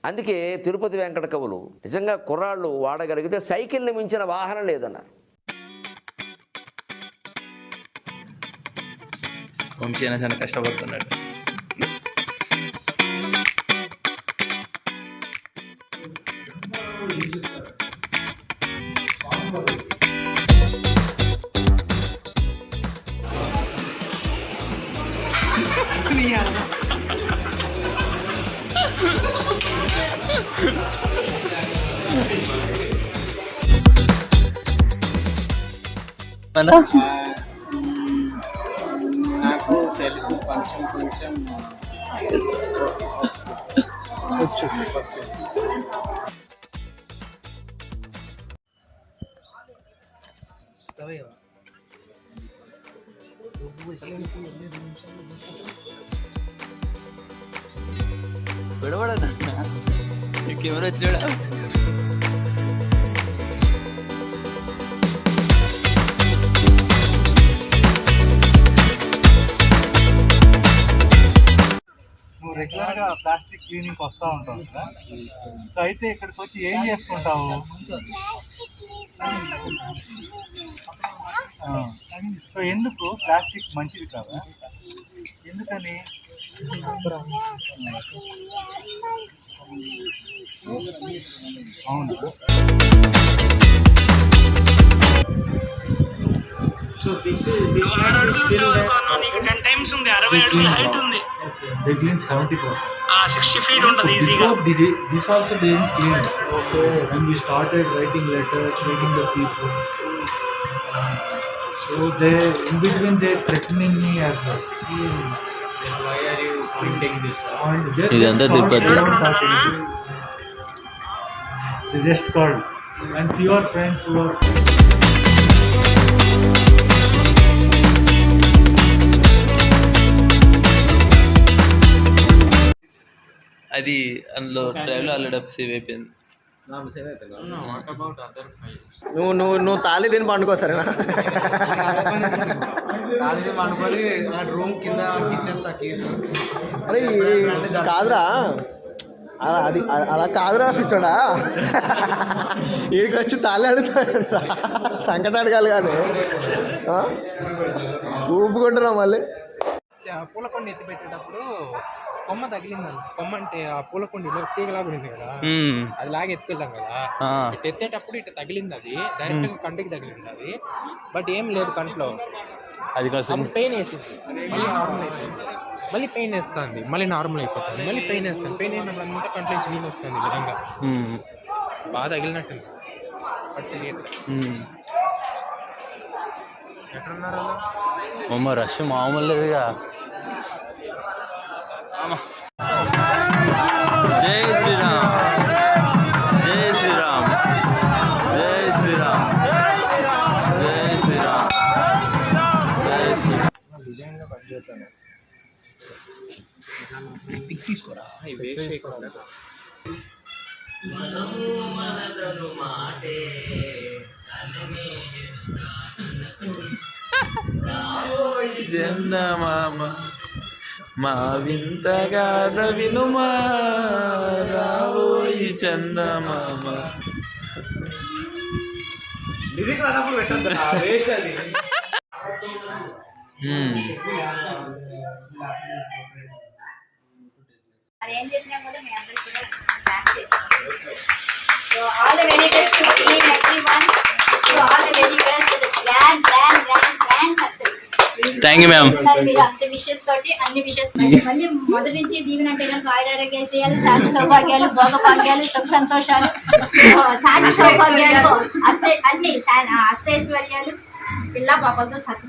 అందుకే తిరుపతి వెంకట కవులు నిజంగా కుర్రాళ్ళు వాడగలిగితే సైకిల్ని మించిన వాహనం లేదన్నారు. వంశీ అయినా చాలా కష్టపడుతున్నాడు. నాకు తెలుగు కొంచెం కొంచెం వచ్చు. విడవడన్నా కెమెరా వచ్చినాడా? నువ్వు రెగ్యులర్గా ప్లాస్టిక్ క్లీనింగ్కి వస్తూ ఉంటావు కదా, సో అయితే ఇక్కడికి వచ్చి ఏం చేసుకుంటావు? సో ఎందుకు ప్లాస్టిక్ మంచిది కాదా? ఎందుకని? అవును. So this one is still there. 10 times ఉంది 60 అడుగుల హైట్ ఉంది. They clean 70%. 60 feet ఉంటుంది ఈజీగా. This also they didn't clean it. Okay. When we started writing letters, meeting the people, so they in between they threatening me as well. Then why are you pointing this out? And just ఇదంతా Tirupati. They just called, and few are friends who are. అది అందులో డ్రైవ్లో already save అయిపోయింది. What about other files? నువ్వు తాళి తిని పండుకో సరేనా? College అనుకోని నా రూమ్ కింద ఇచ్చేస్తా కీస్. అరే కాదురా, అలా కాదురా పిచ్చోడా, వీడికి వచ్చి తాళి అడుగుతాడు, సంకట అడగాలి కానీ ఊపుకుంటున్నావు మళ్ళీ. పూలకొండ ఎత్తి పెట్టేటప్పుడు కొమ్మ తగిలింది. కొమ్మ అంటే ఆ పూలకొండలో తీగలా పడింది కదా, అది లాగా ఎత్తుకెళ్తాం కదా, ఇటు ఎత్తేటప్పుడు ఇటు తగిలింది. అది డైరెక్ట్ గా కంటికి తగిలింది అది, బట్ ఏం లేదు కంట్లో. అది పెయిన్ వేసింది, మళ్ళీ నార్మల్ అయిపోయింది. మళ్ళీ పెయిన్ వేస్తుంది, మళ్ళీ నార్మల్ అయిపోతుంది, మళ్ళీ పెయిన్ వేస్తుంది. పెయిన్ అయినప్పుడు అంతా కంట్లో నుంచి నీళ్ళు వస్తుంది. ఈ విధంగా బాగా తగిలినట్టుంది. బట్ తెలియదు ఎక్కడున్నారు అమ్మ, రష్ మామూలు లేదుగా. జై శ్రీరామ్, జై శ్రీరామ్, జై శ్రీరామ్, జై శ్రీరామ్, జై శ్రీరామ్. తీసుకోరా వేస్ట్ చేయకూడదు. చందమామ మా వింతగాథ వినుమా, రావోయి చందమామ. అరేంజ్ చేసినా కూడా మీ అందరికీ కూడా థాంక్స్ చేస్తున్నాను. So all the very best to team everyone. So all the very best to the grand success. Thank you ma'am. మీరు అంత విషెస్ తోటి అన్ని విషెస్ మళ్ళీ మొదటి నుంచి దీవెన అంటే కనుక ఆయురారోగ్యాలు చేయాలి, శాంతి సౌభాగ్యాలు, భోగభాగ్యాలు, సుఖ సంతోషాలు, శాంతి సౌభాగ్యాలు, అన్ని అష్టైశ్వర్యాలు, పిల్ల పాపలతో సత్య